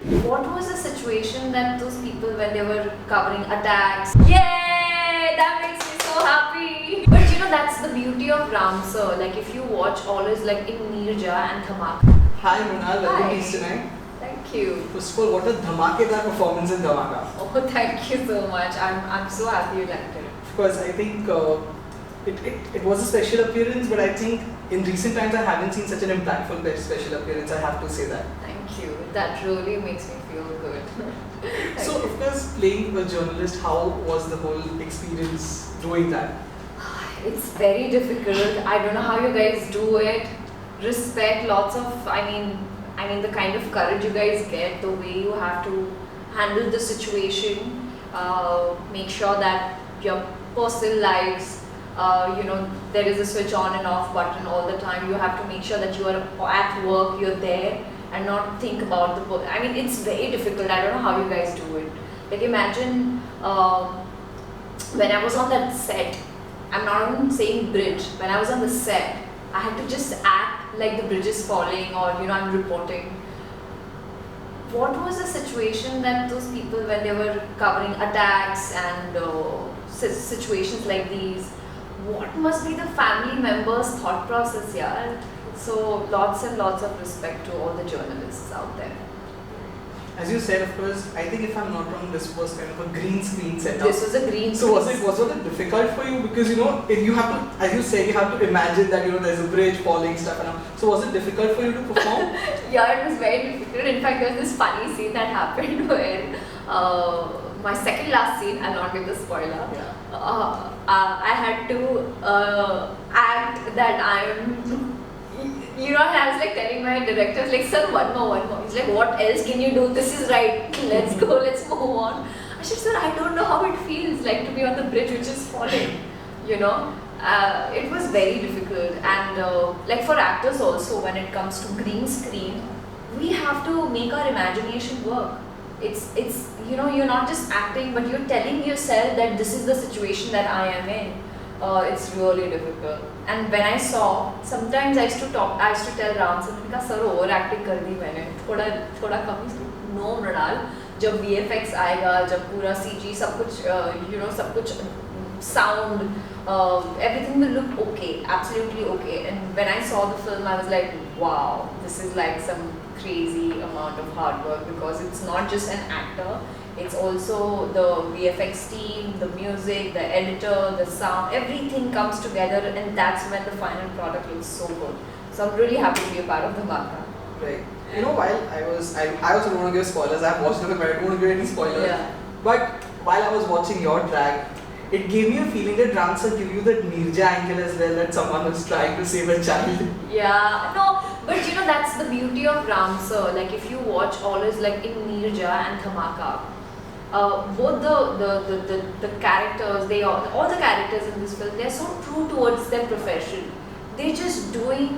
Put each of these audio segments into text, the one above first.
What was the situation that those people when they were covering attacks? Yay! That makes me so happy. But that's the beauty of Ramsar. Like if you watch always like in Neerja and Dhamaka. Hi Mrinal, Hi. welcome to tonight. Thank you. First of all, what a dhamakedar performance in Dhamaka. Oh, thank you so much. I'm so happy you liked it. Of course, I think it was a special appearance, but I think in recent times I haven't seen such an impactful special appearance. I have to say that. Thank you. That really makes me feel good. Thank So, you. of course, playing a journalist, how was the whole experience doing that? It's very difficult. I don't know how you guys do it. Respect, lots of, I mean the kind of courage you guys get, the way you have to handle the situation, make sure that your personal lives, there is a switch on and off button all the time. You have to make sure that you are at work, you're there and not think about I mean, it's very difficult. I don't know how you guys do it. Like imagine when I was on that set, I'm not even saying bridge, when I was on the set, I had to just act like the bridge is falling or I'm reporting. What was the situation that those people when they were covering attacks and situations like these, what must be the family members' thought process, yeah? So lots and lots of respect to all the journalists out there. As you said, of course, I think if I'm not wrong, this was kind of a green screen setup. This was a green So screen. was it difficult for you? Because if you have to, as you said, you have to imagine that there's a bridge falling stuff and all. So was it difficult for you to perform? Yeah, it was very difficult. In fact, there was this funny scene that happened where my second last scene, I'll not give the spoiler. Yeah. I had to act that I'm. I was like telling my director, like, sir, one more. He's like, what else can you do? This is right. Let's go. Let's move on. I said, sir, I don't know how it feels like to be on the bridge which is falling. It was very difficult, and like for actors also, when it comes to green screen, we have to make our imagination work. It's you're not just acting, but you're telling yourself that this is the situation that I am in. It's really difficult. And when I saw, sometimes I used to tell Ram sir, sir overacting कर दी मैंने, थोड़ा कम ही no Mrinal, जब VFX आएगा, जब पूरा CG सब कुछ sound, everything will look okay, absolutely okay. And when I saw the film, I was like, wow, this is like some crazy amount of hard work, because it's not just an actor, it's also the VFX team, the music, the editor, the sound, everything comes together, and that's when the final product looks so good. So I'm really happy to be a part of the Dhamaka. Right. While I also don't want to give spoilers. I've watched the film, but I don't want to give any spoilers. Yeah. But while I was watching your drag, it gave me a feeling that Ramsar give you that Neerja angle as well, that someone was trying to save a child. Yeah, no, but that's the beauty of Ramsar. Like if you watch always like in Neerja and Dhamaka, both the characters, all the characters in this film, they're so true towards their profession. They're just doing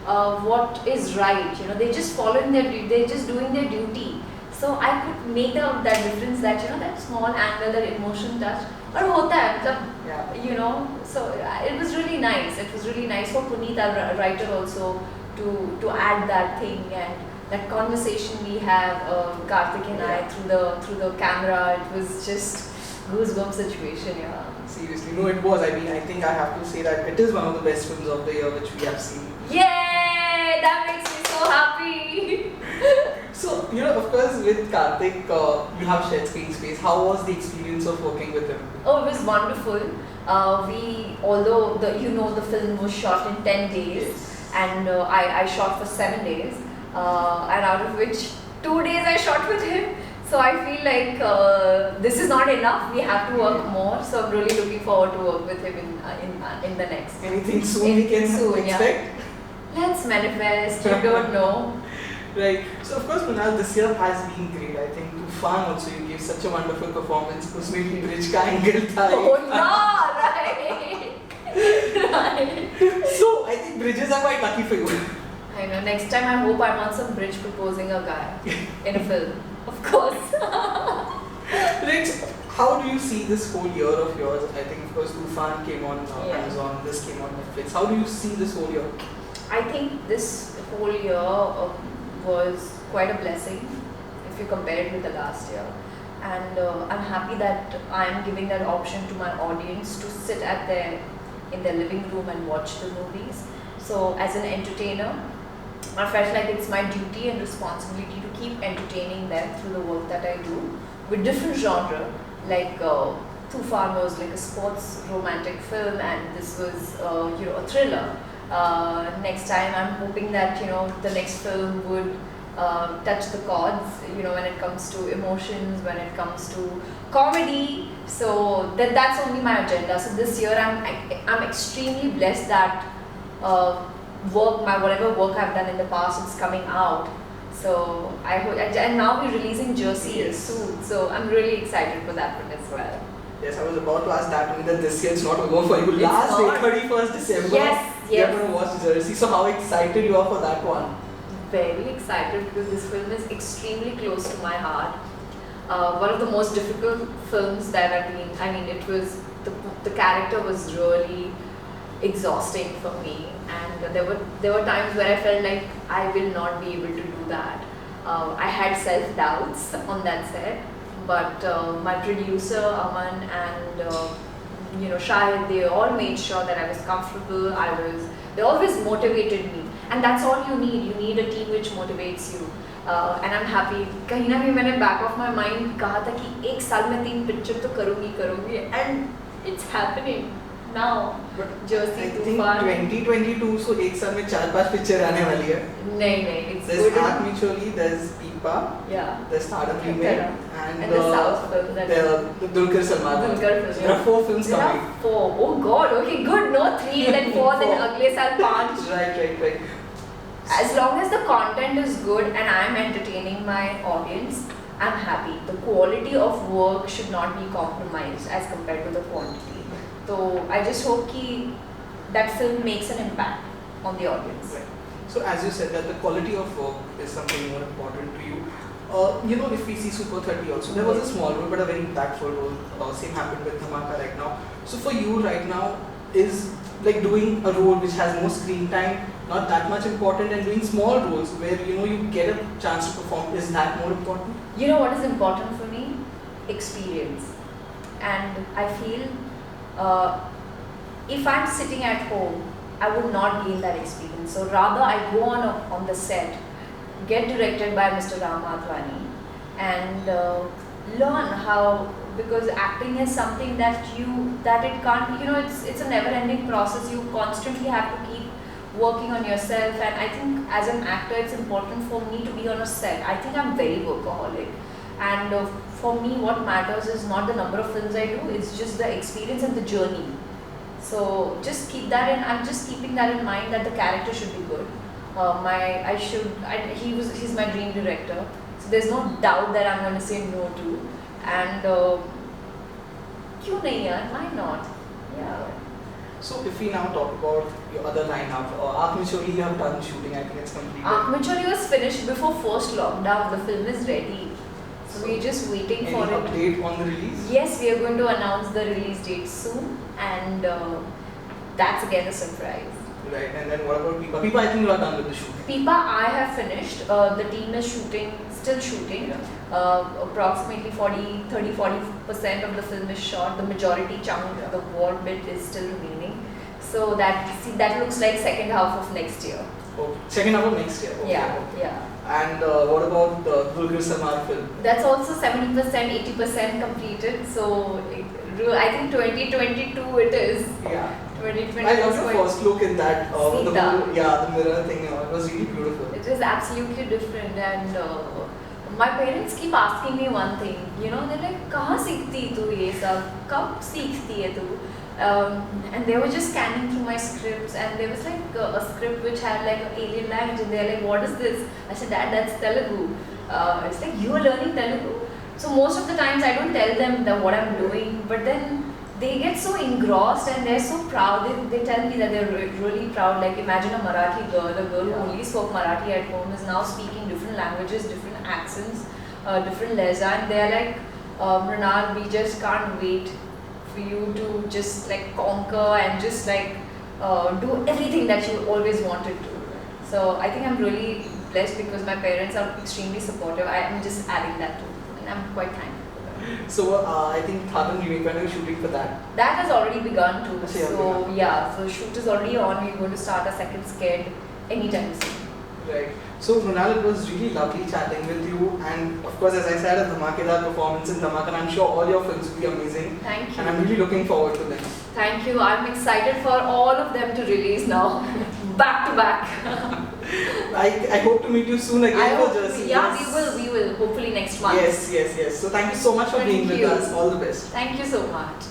what is right. They're just following they're just doing their duty. So I could make that difference, that that small angle, that emotion touch. Or hota hai, Yeah. So it was really nice. It was really nice for Puneet, our writer, also to add that thing, and that conversation we have, Karthik and I, through the camera. It was just goosebump situation, yeah. Seriously, no, it was. I mean, I think I have to say that it is one of the best films of the year which we have seen. Yay! That makes me so happy. So, of course, with Karthik, you have shared screen space. How was the experience of working with him? Oh, it was wonderful. Although the film was shot in 10 days, Yes. and I shot for 7 days, and out of which 2 days I shot with him. So I feel like this is not enough. We have to work more. So I'm really looking forward to work with him in the next. Anything soon we can soon, yeah. expect? Let's manifest. You don't know. Right. So of course, Mrinal, this year has been great. I think Tufan also, you gave such a wonderful performance. Usme bhi bridge ka angle tha. Oh yeah, right. Right. So I think bridges are quite lucky for you. I know. Next time I hope I'm on some bridge proposing a guy in a film. Of course. Right. So how do you see this whole year of yours? I think of course Tufan came on Yeah. Amazon, this came on Netflix. How do you see this whole year? I think this whole year was quite a blessing. if you compare it with the last year. And I'm happy that I'm giving that option to my audience to sit in their living room and watch the movies. So as an entertainer, I felt like it's my duty and responsibility to keep entertaining them through the work that I do with different genre, like Tufan was like a sports romantic film, and this was a thriller. Next time, I'm hoping that the next film would touch the chords, when it comes to emotions, when it comes to comedy. So that's only my agenda. So this year, I'm extremely blessed that whatever work I've done in the past, it's coming out. So I hope, and now we're releasing Jersey Yes. soon. So I'm really excited for that one as well. Yes, I was about to ask that only, that this year it's not over for you. It's Last day, not. 31st December, Yes, you're yes. going to watch Jersey. So how excited you are for that one? Very excited because this film is extremely close to my heart. One of the most difficult films that it was, the character was really exhausting for me, and there were times where I felt like I will not be able to do that. I had self-doubts on that set, but my producer Aman and Shahid, they all made sure that I was comfortable. They always motivated me, and that's all you need. You need a team which motivates you. And I'm happy. कहीं ना कहीं मैंने back of my mind कहा था कि एक साल में 3 picture तो करूँगी, and it's happening now. But Jersey, I think Tufan. 2022, so एक साल में 4-5 पिक्चर आने वाली है. नहीं, it's There's good. Aag Micholi, there's Peepa, Yeah. there's Stardom remake, and the South film that the Dulquer Salmaan. Dulquer film, There are 4 films There coming. are 4. Oh God. Okay, good. No 3, then 4, then Four. अगले साल 5. Right. As long as the content is good and I'm entertaining my audience, I'm happy. The quality of work should not be compromised as compared to the quantity. So I just hope that film makes an impact on the audience. Right. So as you said that the quality of work is something more important to you. If we see Super 30 also, there was a small role but a very impactful role. Same happened with Dhamaka right now. So for you right now, is like doing a role which has more screen time not that much important, and doing small roles where you get a chance to perform, is that more important? You know what is important for me? Experience. And I feel if I'm sitting at home, I would not gain that experience. So rather I go on the set, get directed by Mr. Ram Advani, and learn how, because acting is something that it can't, it's a never ending process. You constantly have to keep working on yourself, and I think as an actor it's important for me to be on a set. I think I'm very workaholic, and for me what matters is not the number of films I do, it's just the experience and the journey. So just keep that in, I'm just keeping that in mind, that the character should be good. He's my dream director, so there's no doubt that I'm going to say no to. And क्यों नहीं यार, why not? Yeah. So if we now talk about your other lineup, Aag Micholi, you have done shooting, I think it's completed. Aag Micholi was finished before first lockdown. The film is ready, so we're just waiting Any for it. update on the release? Yes, we are going to announce the release date soon, and that's again a surprise. Right, and then what about Peepa? Peepa, I think you are done with the shooting. Peepa, I have finished. The team is still shooting. Approximately 30-40% of the film is shot. The majority chunk, the war bit, is still remaining. So that looks like second half of next year. Okay. Second half of next year. Okay. Yeah. And what about the Dulquer Salmaan film? That's also 70%, 80% completed. So I think 2022 it is. Yeah. 2022. I love the first look in that. The Sita. mirror thing. It was really beautiful. It is absolutely different, and my parents keep asking me one thing. They're like, "कहाँ सीखती तू ये सब? कब सीखती है तू?" And they were just scanning through my scripts, and there was like a script which had like an alien language, and they're like, "What is this?" I said, "Dad, that's Telugu." It's like, "You are learning Telugu?" So most of the times I don't tell them what I'm doing, but then they get so engrossed and they're so proud. They tell me that they're really proud. Like, imagine a Marathi girl, a girl who only spoke Marathi at home, is now speaking different languages, different accents, different lehza, and they're like, Mrinal, we just can't wait for you to just like conquer and just like do everything that you always wanted to. So I think I'm really blessed because my parents are extremely supportive. I am just adding that too, and I'm quite thankful for that. So I think Tharan remake, when are you shooting for that? That has already begun too. Achha, yeah, So begun. yeah, so shoot is already on. We're going to start a second skit anytime soon. Right. So Mrinal, it was really lovely chatting with you, and of course, as I said, a dhamakedar performance in Dhamaka, and I'm sure all your films will be amazing. Thank And I'm you. really looking forward to them. Thank you. I'm excited for all of them to release now, back to back. I hope to meet you soon again for Jersey. Yeah, Yes. we will. Hopefully next month. Yes. So thank you so much for being Thank with you. us. All the best. Thank you so much.